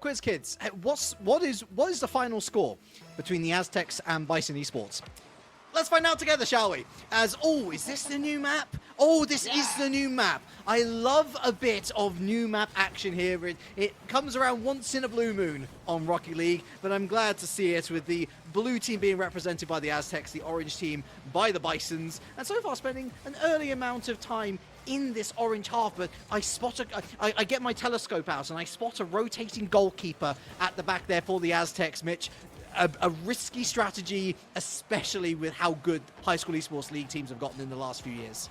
Quiz kids, what is the final score between the Aztecs and Bison eSports? Let's find out together, shall we? Is this the new map? Oh, this is the new map. I love a bit of new map action here. It comes around once in a blue moon on Rocket League, but I'm glad to see it with the blue team being represented by the Aztecs, the orange team by the Bisons, and so far spending an early amount of time in this orange half, but I get my telescope out and I spot a rotating goalkeeper at the back there for the Aztecs, Mitch. A risky strategy, especially with how good high school esports league teams have gotten in the last few years.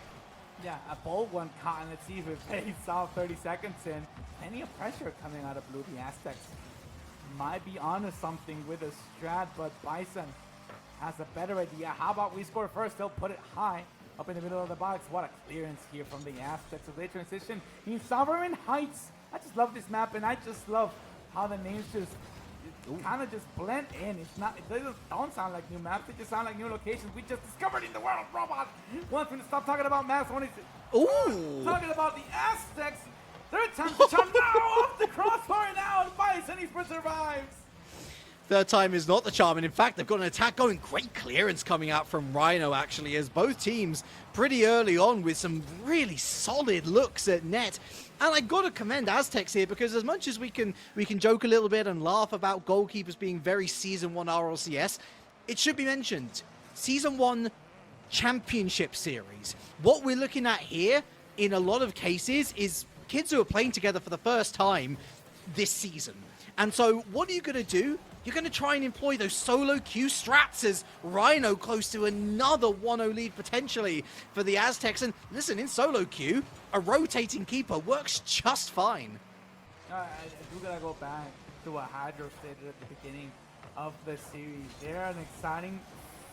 Yeah, a bold one caught, and let's see if it pays off 30 seconds in. Plenty of pressure coming out of blue. The Aztecs might be onto something with a strat, but Bison has a better idea. How about we score first? They'll put it high up in the middle of the box. What a clearance here from the Aztecs as they transition in Sovereign Heights. I just love this map, and I just love how the names just kind of just blend in. They don't sound like new maps, they just sound like new locations we just discovered in the world of robots. Once we stop talking about maps, when it's talking about the Aztecs. Third time to charm now off the crossbar now, and Bison eSports survives. Third time is not the charm, and in fact, they've got an attack going. Great clearance coming out from Rhino, actually, as both teams pretty early on with some really solid looks at net. And I got to commend Aztecs here, because as much as we can joke a little bit and laugh about goalkeepers being very Season 1 RLCS, it should be mentioned, Season 1 Championship Series. What we're looking at here, in a lot of cases, is kids who are playing together for the first time this season. And so what are you going to do? You're going to try and employ those solo queue strats as Rhino close to another 1-0 lead potentially for the Aztecs. And listen, in solo queue, a rotating keeper works just fine. I do gotta go back to what Hydro stated at the beginning of the series. They're an exciting,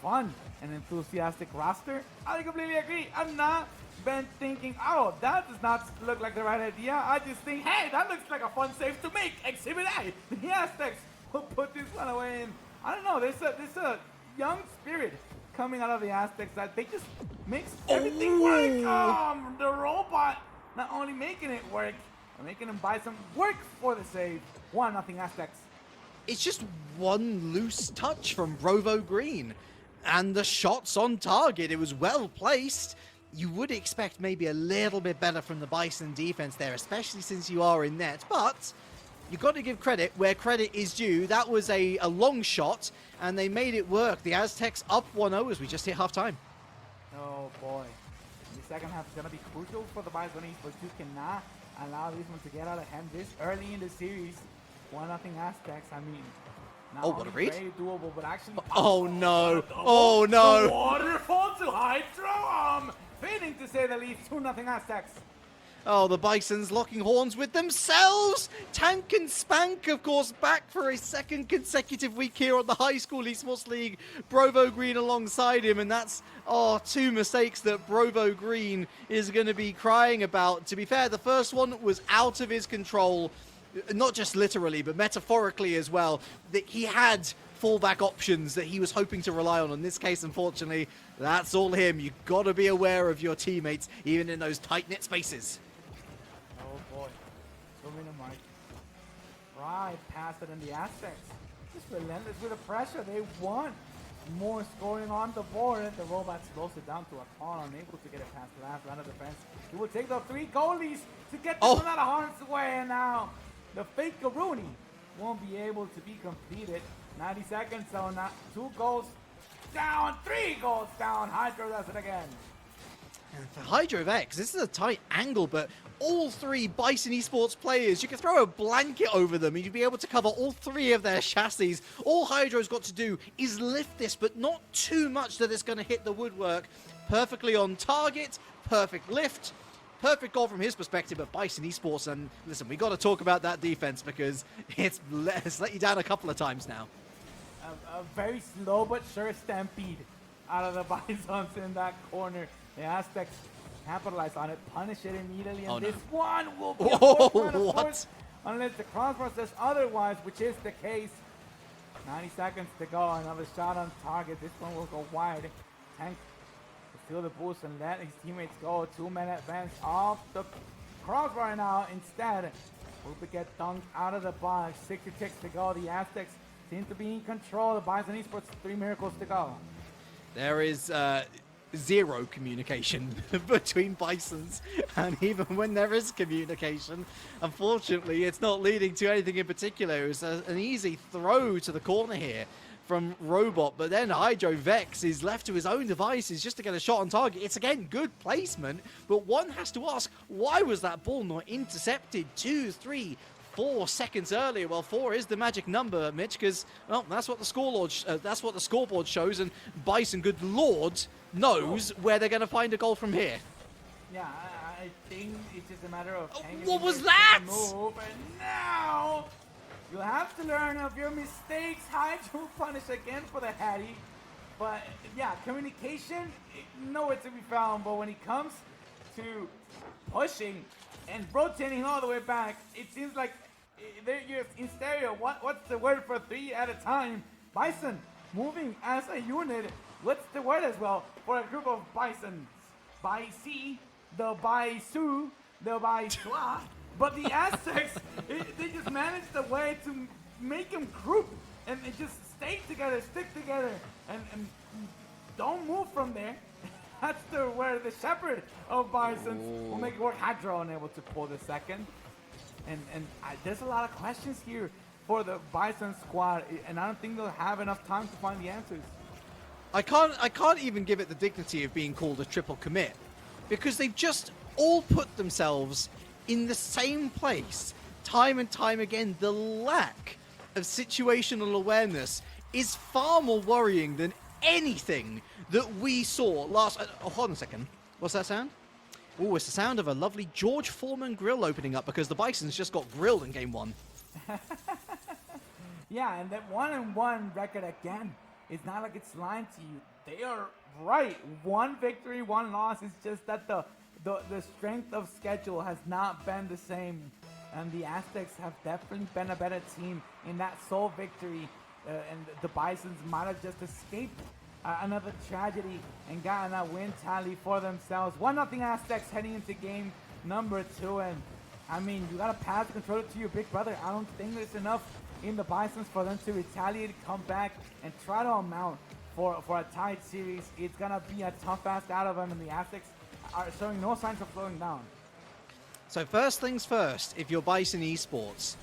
fun, and enthusiastic roster. I completely agree. I'm not been thinking, oh, that does not look like the right idea. I just think, hey, that looks like a fun save to make. Exhibit A. The Aztecs will put this one away, and I don't know, there's a young spirit coming out of the Aztecs that they just makes everything work. The robot not only making it work, but making them buy some work for the save. 1-0 Aztecs. It's just one loose touch from Brovo Green, and the shot's on target. It was well placed. You would expect maybe a little bit better from the Bison defense there, especially since you are in net, but you've got to give credit where credit is due. That was a long shot, and they made it work. The Aztecs up 1-0 as we just hit halftime. Oh boy. The second half is going to be crucial for the Bison eSports. You cannot allow this one to get out of hand this early in the series. 1-0 Aztecs. I mean, not what a read. very doable, but actually... Oh no. Oh no. The waterfall to Hydro. Fitting to say the least. 2-0 Aztecs. Oh, the Bisons locking horns with themselves. Tank and Spank, of course, back for a second consecutive week here on the High School Esports League. Brovo Green alongside him, and that's, two mistakes that Brovo Green is going to be crying about. To be fair, the first one was out of his control, not just literally, but metaphorically as well. That he had fallback options that he was hoping to rely on. In this case, unfortunately, that's all him. You've got to be aware of your teammates, even in those tight-knit spaces. Oh boy, swimming a mic. Right past it, and the Aztecs just relentless with the pressure. They want more scoring on the board, and the robot slows it down to a call, unable to get it past the last round of defense. He will take the 3 goalies to get this one out of harm's way, and now the fake Rooney won't be able to be completed. 90 seconds, so not 2 goals down, 3 goals down. Hydro does it again. And for Hydro Vex, this is a tight angle, but all 3 Bison eSports players, you can throw a blanket over them and you'd be able to cover all 3 of their chassis. All Hydro's got to do is lift this, but not too much that it's going to hit the woodwork. Perfectly on target, perfect lift, perfect goal from his perspective at Bison eSports. And listen, we got to talk about that defense because it's let you down a couple of times now. A very slow but sure stampede out of the Bisons in that corner. The Aztecs capitalize on it, punish it immediately, and this one will be a force, unless the crossbar says otherwise, which is the case. 90 seconds to go, another shot on target. This one will go wide. Tank to feel the boost and let his teammates go. 2-man advance off the crossbar now instead. Rupa get dunked out of the box. 60 ticks to go. The Aztecs seem to be in control. The Bison eSports, 3 miracles to go. There is zero communication between Bisons, and even when there is communication, unfortunately, it's not leading to anything in particular. It was an easy throw to the corner here from Robot, but then Hydro Vex is left to his own devices just to get a shot on target. It's again good placement, but one has to ask, why was that ball not intercepted 2, 3, 4 seconds earlier? Well, 4 is the magic number, Mitch, because, well, that's what the scoreboard shows, and Bison, good lord, knows where they're going to find a goal from here. Yeah, I think it's just a matter of what was that? Move, and now you'll have to learn of your mistakes. Hydro punish again for the Hattie. But yeah, communication, nowhere to be found. But when it comes to pushing and rotating all the way back, it seems like they're just in stereo. What's the word for 3 at a time? Bison moving as a unit. What's the word as well for a group of Bisons? Bisi, the Baisu, the Baisua. But the Aztecs, they just managed a way to make them group and just stay together, stick together, and don't move from there. That's where the shepherd of Bisons will make it work. Hydro unable to pull the second. And there's a lot of questions here for the Bison squad, and I don't think they'll have enough time to find the answers. I can't even give it the dignity of being called a triple commit, because they've just all put themselves in the same place time and time again. The lack of situational awareness is far more worrying than anything that we saw last... hold on a second. What's that sound? Oh, it's the sound of a lovely George Foreman grill opening up, because the Bisons just got grilled in game 1. Yeah, and that 1-1 record again, it's not like it's lying to you. They are right. 1 victory, 1 loss. It's just that the strength of schedule has not been the same. And the Aztecs have definitely been a better team in that sole victory. And the Bisons might have just escaped another tragedy and gotten that win tally for themselves. 1-0 Aztecs heading into game number 2. And I mean, you got to pass the controller to your big brother. I don't think there's enough in the Bisons for them to retaliate, come back, and try to amount for a tight series. It's going to be a tough ask out of them, and the Aztecs are showing no signs of slowing down. So first things first, if you're Bison eSports,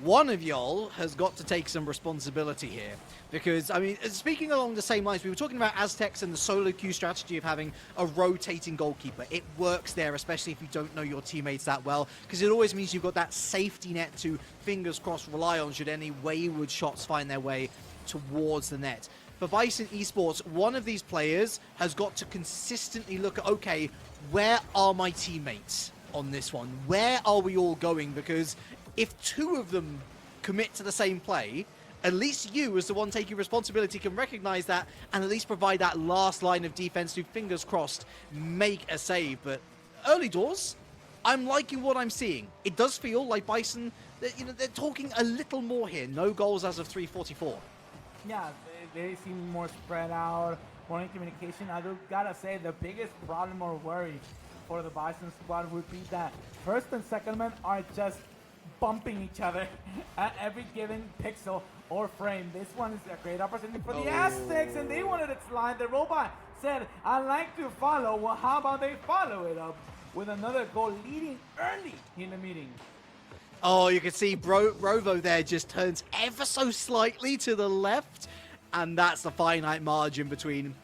one of y'all has got to take some responsibility here. Because, I mean, speaking along the same lines, we were talking about Aztecs and the solo queue strategy of having a rotating goalkeeper. It works there, especially if you don't know your teammates that well, because it always means you've got that safety net to, fingers crossed, rely on should any wayward shots find their way towards the net. For Bison eSports, one of these players has got to consistently look at, okay, where are my teammates on this one? Where are we all going? Because if 2 of them commit to the same play, at least you, as the one taking responsibility, can recognize that and at least provide that last line of defense to, fingers crossed, make a save. But early doors, I'm liking what I'm seeing. It does feel like Bison, they're talking a little more here. No goals as of 3:44. Yeah, they seem more spread out, more in communication. I do gotta say, the biggest problem or worry for the Bison squad would be that first and second men are just bumping each other at every given pixel or frame. This one is a great opportunity for the Aztecs, and they wanted it slide. The robot said, I like to follow. Well, how about they follow it up with another goal leading early in the meeting? Oh, you can see Rovo there just turns ever so slightly to the left, and that's the finite margin between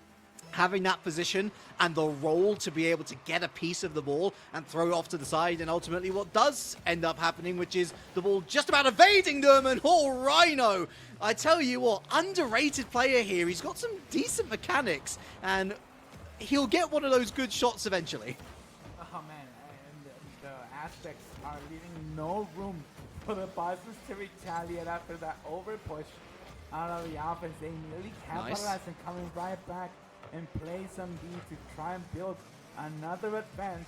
having that position and the roll to be able to get a piece of the ball and throw it off to the side, and ultimately what does end up happening, which is the ball just about evading them, and Rhino, I tell you what, underrated player here. He's got some decent mechanics, and he'll get one of those good shots eventually. Oh man, and the Aztecs are leaving no room for the Bisons to retaliate after that over push out of the offense. They nearly capitalized and coming right back and play some D to try and build another advance.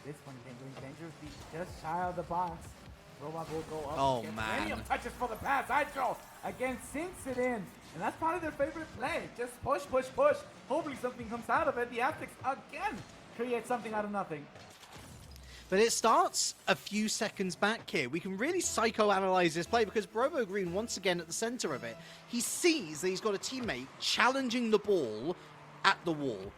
This one going dangerously just shy of the box. Robot will go up. Oh man. man. Plenty of touches for the pass. Hydro again sinks it in. And that's probably their favorite play. Just push, push, push. Hopefully something comes out of it. The Aztecs again create something out of nothing. But it starts a few seconds back here. We can really psychoanalyze this play because Brovo Green, once again at the center of it, he sees that he's got a teammate challenging the ball at the wall,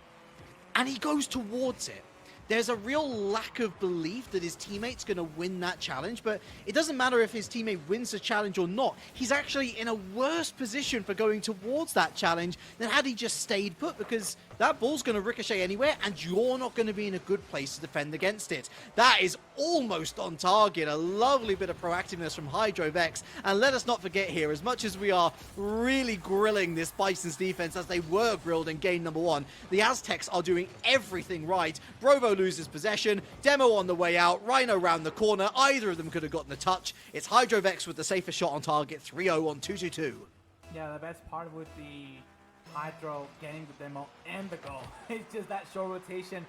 and he goes towards it. There's a real lack of belief that his teammate's going to win that challenge, but it doesn't matter if his teammate wins the challenge or not. He's actually in a worse position for going towards that challenge than had he just stayed put, because that ball's going to ricochet anywhere, and you're not going to be in a good place to defend against it. That is almost on target. A lovely bit of proactiveness from HydroVex. And let us not forget here, as much as we are really grilling this Bison's defense as they were grilled in game number 1, the Aztecs are doing everything right. Brovo loses possession, Demo on the way out, Rhino round the corner. Either of them could have gotten a touch. It's HydroVex with the safer shot on target, 3-0 on 2-2-2. Yeah, the best part with the Hydro getting the demo and the goal, it's just that short rotation.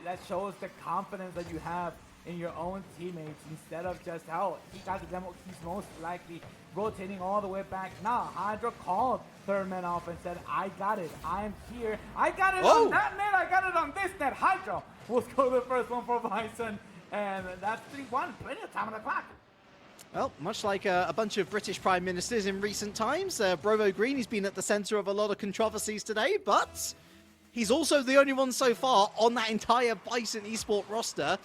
That shows the confidence that you have in your own teammates, instead of just, oh, he got the demo, he's most likely rotating all the way back. Nah, Hydro called third man off and said, I got it, I'm here, I got it on that net, I got it on this net. Hydro will score the first one for Bison, and that's 3-1, plenty of time on the clock. Well, much like a bunch of British Prime Ministers in recent times, Brovo Green, he's been at the center of a lot of controversies today, but he's also the only one so far on that entire Bison eSport roster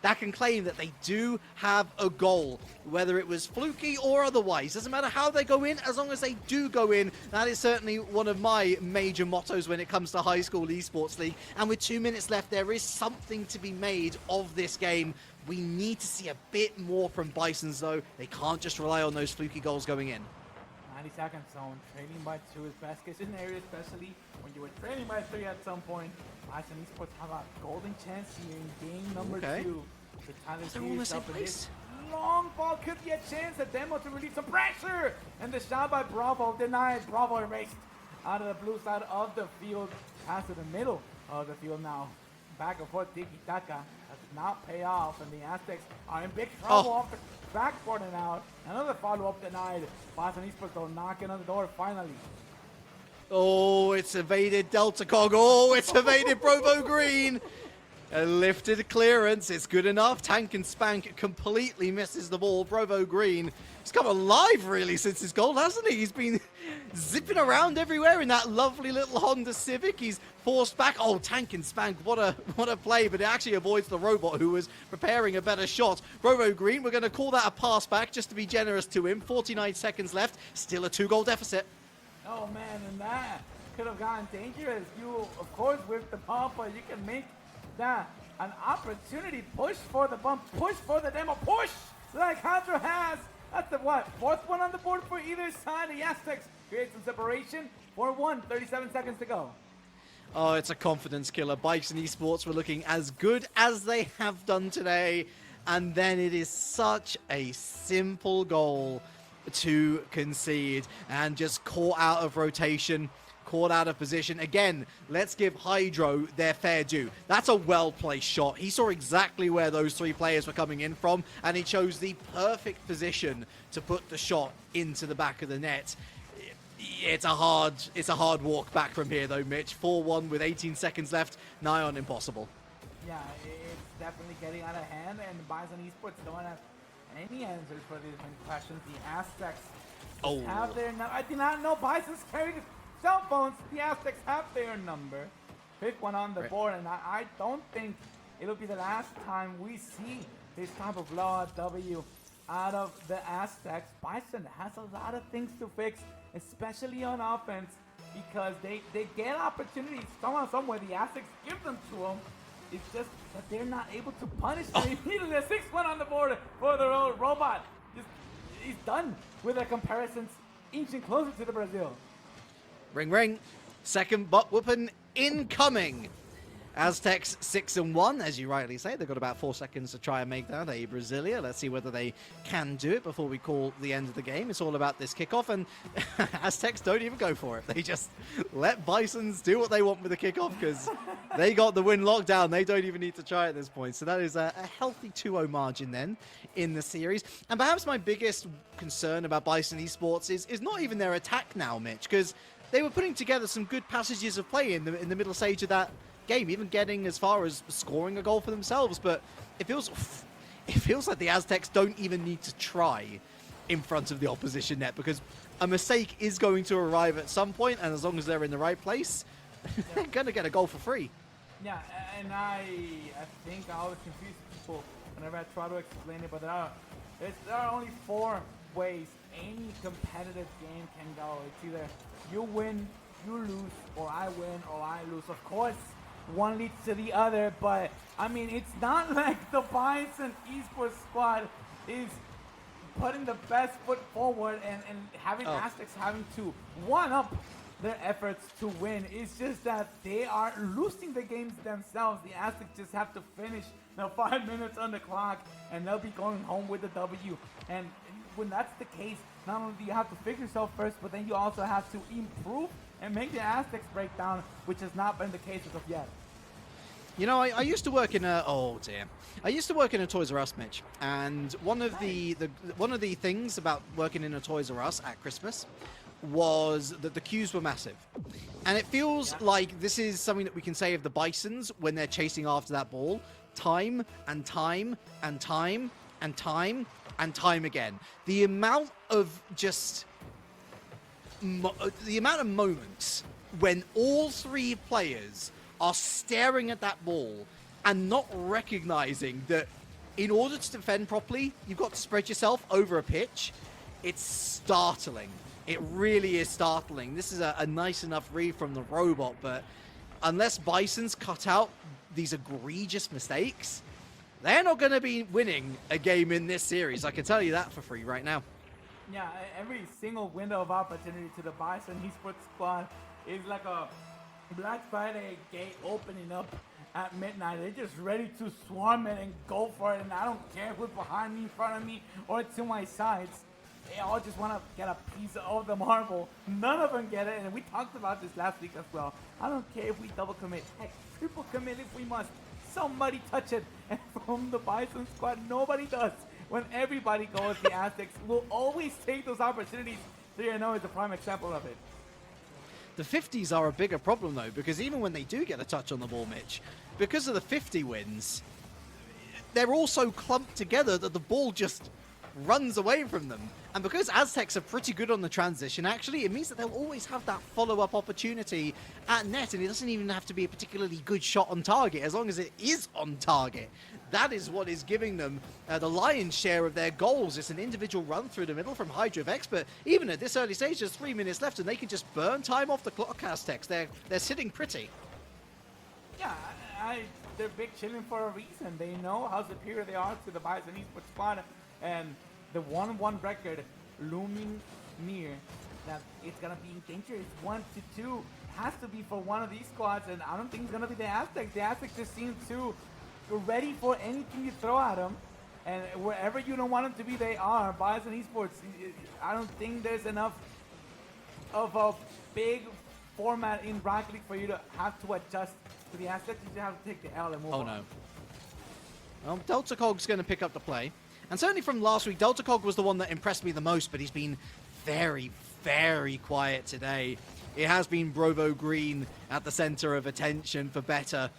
that can claim that they do have a goal, whether it was fluky or otherwise. Doesn't matter how they go in, as long as they do go in. That is certainly one of my major mottos when it comes to high school esports league. And with 2 minutes left, there is something to be made of this game. We need to see a bit more from Bisons, though. They can't just rely on those fluky goals going in. 90 seconds zone, trailing by 2 is best case scenario, especially when you were trailing by 3 at some point. Bison eSports have a golden chance here in game number 2. The time is here yourself in this long ball could be a chance. A demo to relieve some pressure, and the shot by Bravo denied. Bravo erased out of the blue side of the field, past to the middle of the field now. Back and forth, tiki-taka does not pay off, and the Aztecs are in big trouble off the backboard and out. Another follow-up denied. Bison eSports though knocking on the door finally. Oh, it's evaded Delta Cog. Oh, it's evaded Brovo Green. A lifted clearance. It's good enough. Tank and Spank completely misses the ball. Brovo Green, he's come alive really since his goal, hasn't he? He's been zipping around everywhere in that lovely little Honda Civic. He's forced back. Oh, Tank and Spank, what a play, but it actually avoids the robot who was preparing a better shot. Brovo Green, we're going to call that a pass back just to be generous to him. 49 seconds left. Still a 2-goal deficit. Oh man, and that could have gotten dangerous. You, of course, with the pump, but you can make that an opportunity. Push for the bump, push for the demo, push like Hydro has. That's the what? 4th one on the board for either side. The Aztecs create some separation. 4-1, 37 seconds to go. Oh, it's a confidence killer. Bison eSports were looking as good as they have done today, and then it is such a simple goal to concede and just caught out of rotation, caught out of position. Again, let's give Hydro their fair due. That's a well-placed shot. He saw exactly where those 3 players were coming in from, and he chose the perfect position to put the shot into the back of the net. It's a hard walk back from here, though, Mitch. 4-1 with 18 seconds left, nigh on impossible. Yeah, it's definitely getting out of hand, and Bison eSports don't have any answers for these questions. The Aztecs have their number. I did not know Bison's carrying cell phones. The Aztecs have their number. 5th one on the board, and I don't think it'll be the last time we see this type of blowout W out of the Aztecs. Bison has a lot of things to fix, especially on offense, because they get opportunities somewhere. The Aztecs give them to them. It's just that they're not able to punish them. Immediately, a 6-1 on the board for the robot. He's done with the comparisons, inching closer to the Brazil. Ring, ring. Second butt whooping incoming. Aztecs 6-1, as you rightly say. They've got about 4 seconds to try and make that a Brasilia. Let's see whether they can do it before we call the end of the game. It's all about this kickoff, and Aztecs don't even go for it. They just let Bisons do what they want with the kickoff because they got the win locked down. They don't even need to try at this point. So that is a healthy 2-0 margin then in the series. And perhaps my biggest concern about Bison eSports is not even their attack now, Mitch, because they were putting together some good passages of play in the middle stage of that game, even getting as far as scoring a goal for themselves. But it feels like the Aztecs don't even need to try in front of the opposition net, because a mistake is going to arrive at some point, and as long as they're in the right place, they're going to get a goal for free. Yeah, and I think I always confuse people whenever I try to explain it, but there are only 4 ways any competitive game can go. It's either you win, you lose, or I win, or I lose. Of course, one leads to the other, but I mean, it's not like the Bison eSports squad is putting the best foot forward and having Aztecs having to one-up their efforts to win. It's just that they are losing the games themselves. The Aztecs just have to finish the 5 minutes on the clock, and they'll be going home with the W. And when that's the case, not only do you have to fix yourself first, but then you also have to improve and make the Aztecs break down, which has not been the case as of yet. You know, I used to work in a I used to work in a Toys R Us, Mitch, and one of the things about working in a Toys R Us at Christmas was that the queues were massive. And it feels like this is something that we can say of the Bisons when they're chasing after that ball time and time and time and time and time again. The amount of moments when all 3 players are staring at that ball and not recognizing that in order to defend properly, you've got to spread yourself over a pitch. It's startling. It really is startling. This is a nice enough read from the robot, but unless Bison's cut out these egregious mistakes, they're not going to be winning a game in this series. I can tell you that for free right now. Yeah, every single window of opportunity to the Bison eSports squad is like a Black Friday gate opening up at midnight. They're just ready to swarm it and go for it, and I don't care who's behind me, in front of me, or to my sides. They all just want to get a piece of the marble. None of them get it, and we talked about this last week as well. I don't care if we double commit. Heck, triple commit if we must. Somebody touch it. And from the Bison squad, nobody does. When everybody goes, the Aztecs will always take those opportunities. 3-0 is a prime example of it. The 50s are a bigger problem, though, because even when they do get a touch on the ball, Mitch, because of the 50 wins, they're all so clumped together that the ball just runs away from them. And because Aztecs are pretty good on the transition, actually, it means that they'll always have that follow-up opportunity at net, and it doesn't even have to be a particularly good shot on target, as long as it is on target. That is what is giving them the lion's share of their goals. It's an individual run through the middle from HydroVex, but even at this early stage, there's 3 minutes left, and they can just burn time off the clock, Aztecs. They're sitting pretty. Yeah, they're big chilling for a reason. They know how superior they are to the Bison eSports squad, and the 1-1 record looming near, that it's going to be in danger. It's 1-2. It has to be for one of these squads, and I don't think it's going to be the Aztecs. The Aztecs just seem to ready for anything you throw at them, and wherever you don't want them to be, they are. Bison eSports, I don't think there's enough of a big format in Rocket League for you to have to adjust to the Aztecs. You just have to take the L and move on. No. Well, Delta Cog's going to pick up the play. And certainly from last week, Delta Cog was the one that impressed me the most, but he's been very, very quiet today. It has been Brovo Green at the center of attention, for better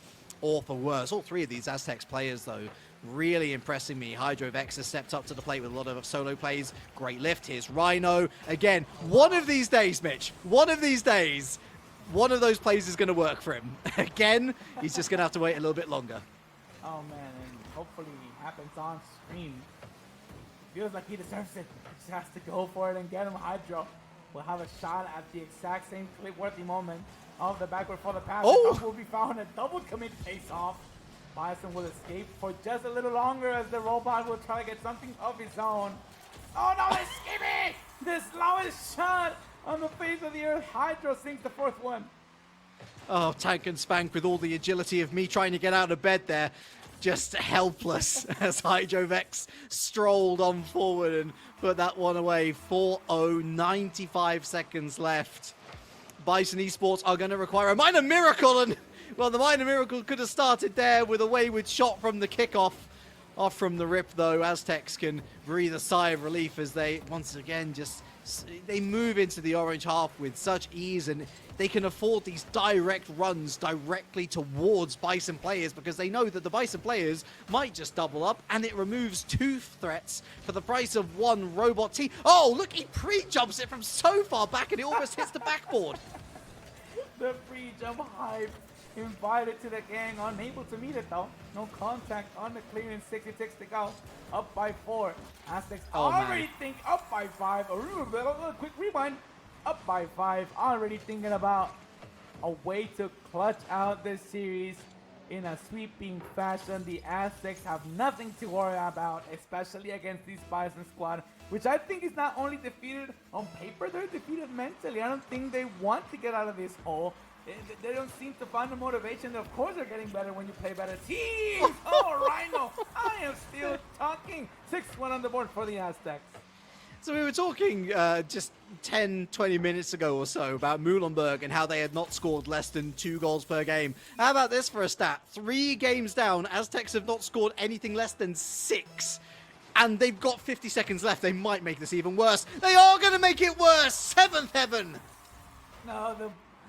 or for worse. All 3 of these Aztecs players, though, really impressing me. HydroVex has stepped up to the plate with a lot of solo plays. Great lift. Here's Rhino. Again, one of these days, Mitch, one of these days, one of those plays is going to work for him. Again, he's just going to have to wait a little bit longer. Oh, man, and hopefully it happens on screen. Feels like he deserves it. Just has to go for it and get him. Hydro will have a shot at the exact same clip-worthy moment of the backward for the pass. Oh! Will be found a double commit face-off. Bison will escape for just a little longer as the robot will try to get something of his own. Oh no, escaping! The slowest shot on the face of the earth. Hydro sinks the 4th one. Oh, Tank and Spank with all the agility of me trying to get out of bed there. Just helpless as HydroVex strolled on forward and put that one away. 4-0, 95 seconds left. Bison eSports are going to require a minor miracle, and well, the minor miracle could have started there with a wayward shot from the kickoff. Off from the rip, though, Aztecs can breathe a sigh of relief as they once again just They move into the orange half with such ease, and they can afford these direct runs directly towards Bison players because they know that the Bison players might just double up, and it removes 2 threats for the price of 1 robot T. Oh, look, he pre-jumps it from so far back, and it almost hits the backboard. The pre-jump hype invited to the gang, unable to meet it though. No contact on the clearance, 66 to go. Up by 4. Aztecs already think up by 5. A quick rewind. Up by 5. Already thinking about a way to clutch out this series in a sweeping fashion. The Aztecs have nothing to worry about, especially against this Bison squad, which I think is not only defeated on paper, they're defeated mentally. I don't think they want to get out of this hole. They don't seem to find the motivation. Of course, they're getting better when you play better teams. Oh, Rhino, I am still talking. 6-1 on the board for the Aztecs. So we were talking just 10, 20 minutes ago or so about Muhlenberg and how they had not scored less than 2 goals per game. How about this for a stat? 3 games down, Aztecs have not scored anything less than 6. And they've got 50 seconds left. They might make this even worse. They are going to make it worse. 7th heaven. No,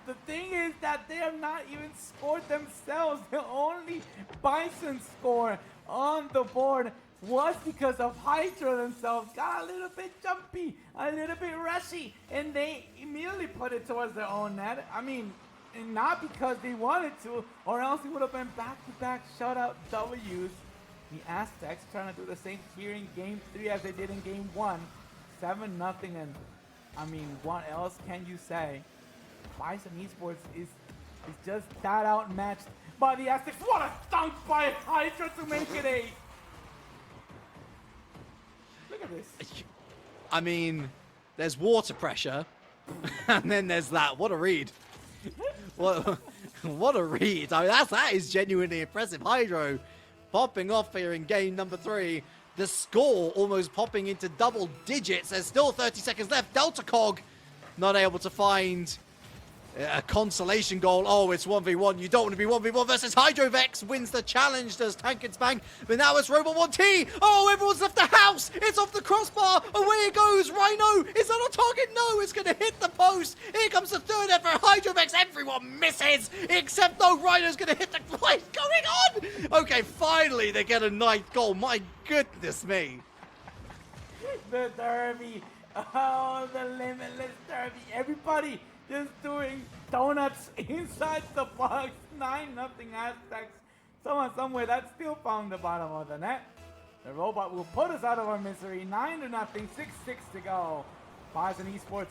the thing is that they have not even scored themselves. The only Bison score on the board was because of Hydra themselves. Got a little bit jumpy, a little bit rushy, and they immediately put it towards their own net. I mean, and not because they wanted to, or else it would have been back-to-back shutout W's. The Aztecs trying to do the same here in Game 3 as they did in Game 1. 7-0, and I mean, what else can you say? Bison eSports is just that outmatched by the Aztecs. What a dunk by Hydra to make it 8. Look at this. I mean, there's water pressure, and then there's that. What a read. What a read. I mean, that is genuinely impressive. Hydro popping off here in game number 3. The score almost popping into double digits. There's still 30 seconds left. Delta Cog not able to find a consolation goal. Oh, it's 1v1. You don't want to be 1v1 versus Hydrovex. Wins the challenge, does Tank and Spank. But now it's Robot 1T. Oh, everyone's left the house. It's off the crossbar. Away it goes. Rhino is that on target? No, it's going to hit the post. Here comes the 3rd effort. Hydrovex. Everyone misses. Except though Rhino's going to hit the... What is going on? Okay, finally they get a 9th goal. My goodness me. The derby. Oh, the limitless derby. Everybody just doing donuts inside the box. 9-0 Aztecs. Someone somewhere that still found the bottom of the net. The robot will put us out of our misery. 9-0, 6-6 to go. Bison eSports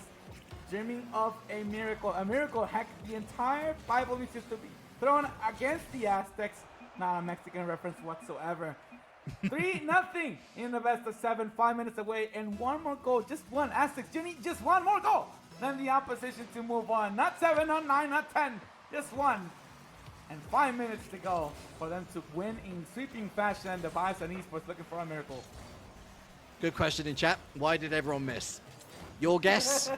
dreaming of a miracle. A miracle, heck, the entire Bible needs to be thrown against the Aztecs. Not a Mexican reference whatsoever. 3-0 in the best of 7, 5 minutes away, and 1 more goal. Just 1. Aztecs, you need just 1 more goal. Then the opposition to move on. Not 7, not 9, not 10. Just 1. And 5 minutes to go for them to win in sweeping fashion. The Bison eSports looking for a miracle. Good question in chat. Why did everyone miss? Your guess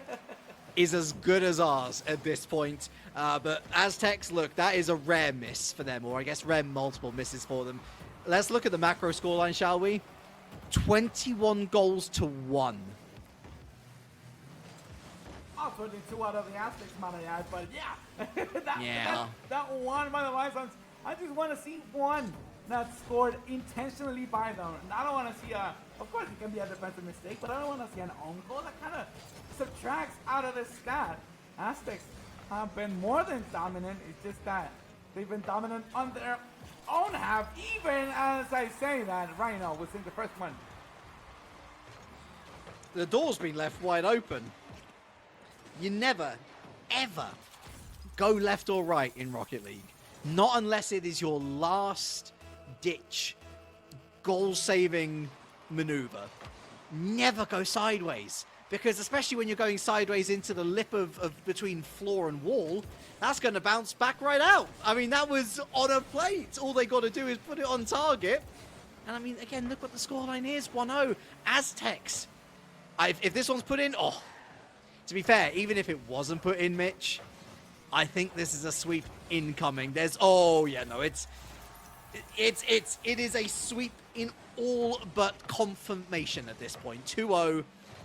is as good as ours at this point. But Aztecs, look, that is a rare miss for them, or I guess rare multiple misses for them. Let's look at the macro scoreline, shall we? 21 goals to 1. I'll put in 2 out of the Aztecs, might I add, but yeah. that one by the Bisons, I just want to see 1 that's scored intentionally by them. And I don't want to see of course it can be a defensive mistake, but I don't want to see an own goal. That kind of subtracts out of the stat. Aztecs have been more than dominant. It's just that they've been dominant on their own half, even as I say that Rhino was in the first one. The door's been left wide open. You never, ever go left or right in Rocket League. Not unless it is your last ditch goal-saving maneuver. Never go sideways. Because especially when you're going sideways into the lip of between floor and wall, that's going to bounce back right out. I mean, that was on a plate. All they got to do is put it on target. And I mean, again, look what the scoreline is. 1-0. Aztecs. If this one's put in, to be fair, even if it wasn't put in, Mitch, I think this is a sweep incoming. It is a sweep in all but confirmation at this point. 2-0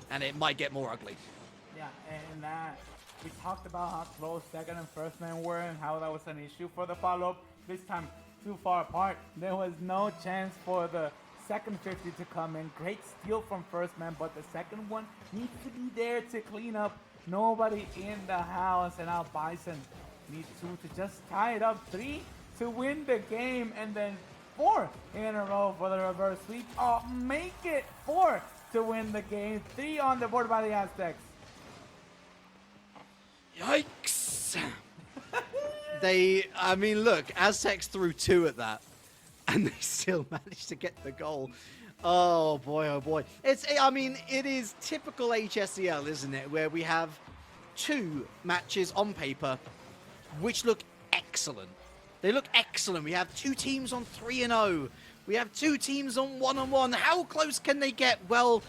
and it might get more ugly. Yeah, and we talked about how close second and first man were and how that was an issue for the follow-up. This time, too far apart. There was no chance for the second 50 to come in. Great steal from first man, but the second one needs to be there to clean up. Nobody in the house, and now Bison needs 2 to just tie it up. 3 to win the game, and then 4 in a row for the reverse sweep. Oh, make it 4 to win the game. 3 on the board by the Aztecs. Yikes! I mean, look, Aztecs threw 2 at that, and they still managed to get the goal. Oh boy, oh boy. It is typical HSEL, isn't it? Where we have 2 matches on paper which look excellent. They look excellent. We have 2 teams on 3-0. We have 2 teams on 1-1. How close can they get? Well,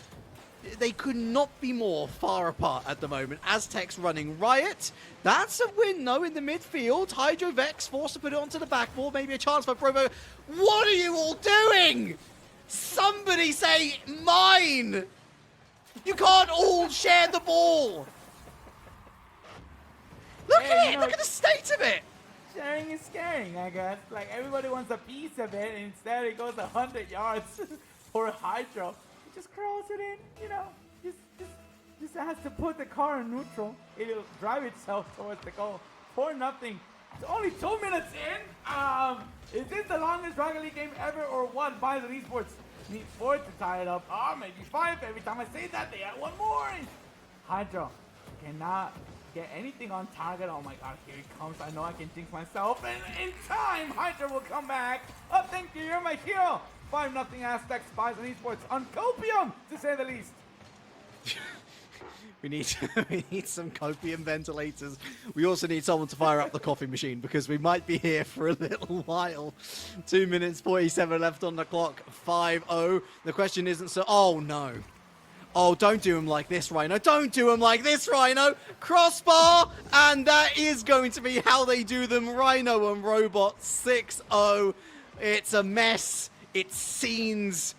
they could not be more far apart at the moment. Aztecs running riot. That's a win, though, in the midfield. Hydro Vex forced to put it onto the backboard. Maybe a chance for Provo. What are you all doing? Somebody say mine! You can't all share the ball! Look at it! Look at the state of it! Sharing is caring, I guess. Like, everybody wants a piece of it, and instead it goes 100 yards for Hydro. It just crawls it in, you know. Just has to put the car in neutral. It'll drive itself towards the goal. 4-0. It's only 2 minutes in. Is this the longest Rocket League game ever or what? Bison eSports need 4 to tie it up. Oh, maybe 5. Every time I say that, they add 1 more. Hydro cannot get anything on target. Oh my god, here he comes. I know I can jinx myself. And in time, Hydro will come back. Oh, thank you. You're my hero. 5-0 Aztecs, Bison eSports on copium, to say the least. We need some copium ventilators. We also need someone to fire up the coffee machine because we might be here for a little while. 2 minutes 47 left on the clock. 5-0. The question isn't so. Oh no. Oh, don't do him like this, Rhino. Don't do him like this, Rhino. Crossbar, and that is going to be how they do them. Rhino and Robot 6-0. It's a mess. It's scenes.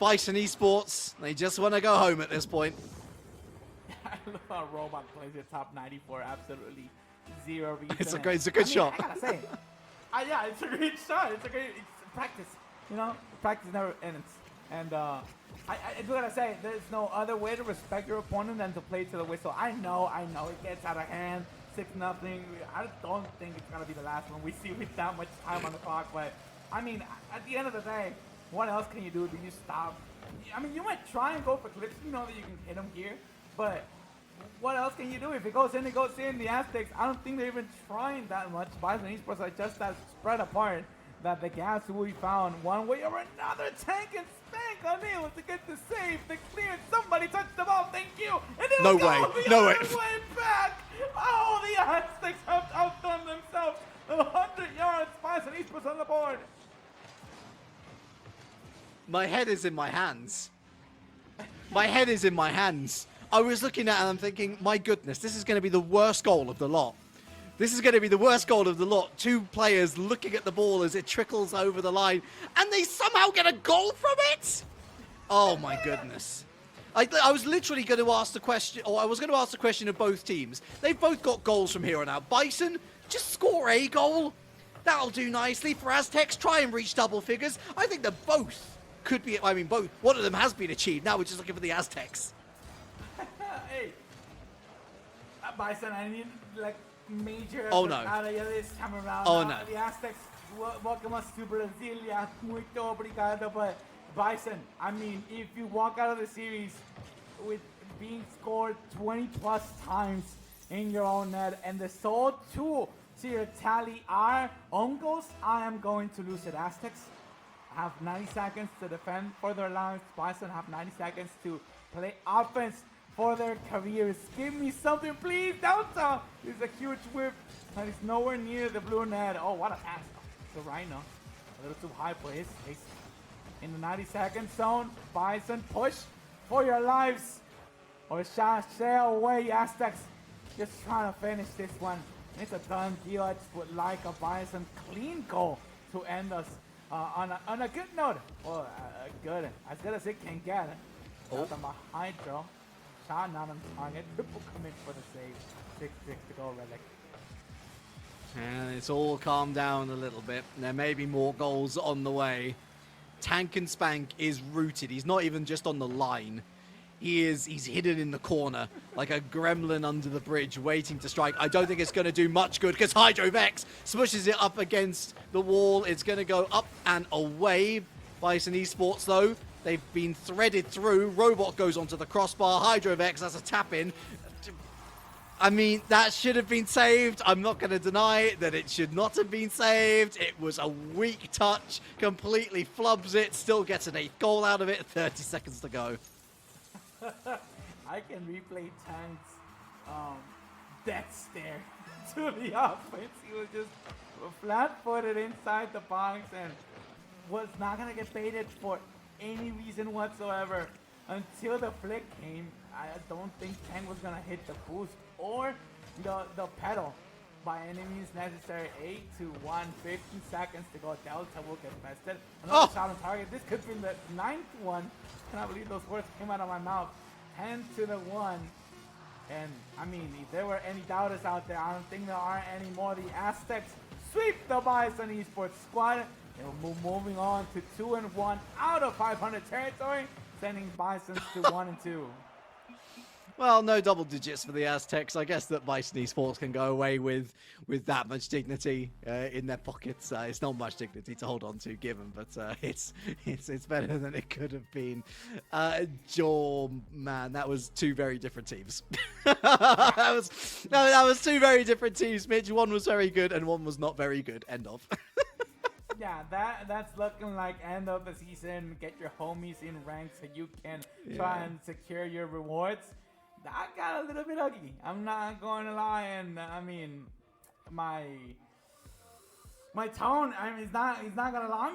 Bison eSports. They just want to go home at this point. I love how Robot plays your top 94. Absolutely zero reason. It's a good shot. I gotta say, yeah, it's a great shot. It's practice. You know, practice never ends. And I do gotta say, there's no other way to respect your opponent than to play to the whistle. I know it gets out of hand. 6-0. I don't think it's gonna be the last one we see with that much time on the clock. But I mean, at the end of the day, what else can you do? Do you stop? I mean, you might try and go for clips. You know that you can hit them here. But what else can you do? If it goes in, it goes in. The Aztecs, I don't think they're even trying that much. Bison eSports are just that spread apart that the gaps will be found one way or another. Tank and Spank unable to get the save, the clear. Somebody touched the ball. Thank you. And no way. No way. Way back. Oh, the Aztecs have outdone themselves. 100 yards. Bison eSports on the board. My head is in my hands. My head is in my hands. I was looking at it and I'm thinking, my goodness, this is going to be the worst goal of the lot. This is going to be the worst goal of the lot. 2 players looking at the ball as it trickles over the line, and they somehow get a goal from it? Oh my goodness. I was literally going to ask the question, or I was going to ask the question of both teams. They've both got goals from here on out. Bison, just score a goal. That'll do nicely for Aztecs. Try and reach double figures. I think that both could be, both. One of them has been achieved. Now we're just looking for the Aztecs. Hey, Bison, I need like major oh, no. out of you this time around. Oh no. The Aztecs welcome us to Brasilia. Muito obrigado. But Bison, I mean, if you walk out of the series with being scored 20 plus times in your own net and the sole 2 to your tally are own goals, I am going to lose it. Aztecs have 90 seconds to defend for their lives. Bison have 90 seconds to play offense for their careers. Give me something, please. Downtown is a huge whip, and it's nowhere near the blue net. Oh, what a pass to Rhino. A little too high for his taste. In the 90-second zone, Bison push for your lives. Or sashay away, Aztecs. Just trying to finish this one. It's a done deal. I just would like a Bison clean goal to end us on a good note. Well, good. As good as it can get. Nothing but Hydro. shot, not on target. Triple commit for the save. 6-6 to go, Relic. And it's all calmed down a little bit. There may be more goals on the way. Tank and Spank is rooted. He's not even just on the line. He's hidden in the corner like a gremlin under the bridge waiting to strike. I don't think it's going to do much good because HydroVex smushes it up against the wall. It's going to go up and away. Bison eSports, though, they've been threaded through. Robot goes onto the crossbar. HydroVex, that's a tap-in. I mean, that should have been saved. I'm not going to deny that it should not have been saved. It was a weak touch. Completely flubs it. Still gets an 8th goal out of it. 30 seconds to go. I can replay Tank's death stare to the offense. He was just flat-footed inside the box and was not going to get baited for any reason whatsoever until the flick came. I don't think Tank was going to hit the boost or the pedal by any means necessary. 8 to 1, 15 seconds to go. Delta will get bested. Another shot on target. This could be the 9th one. I cannot believe those words came out of my mouth. 10 to the 1. And I mean, if there were any doubters out there, I don't think there are any more. The Aztecs sweep the Bison eSports squad. They're moving on to 2-1 out of 500 territory, sending Bisons to 1-2. Well, no double digits for the Aztecs. I guess that Bison eSports can go away with that much dignity in their pockets. It's not much dignity to hold on to, given, but it's better than it could have been. Man, that was two very different teams. that was two very different teams, Mitch. One was very good and one was not very good. End of. Yeah, that's looking like end of the season. Get your homies in ranks so you can try and secure your rewards. That got a little bit ugly. I'm not going to lie, and I mean, my tone. I mean, he's not gonna allow me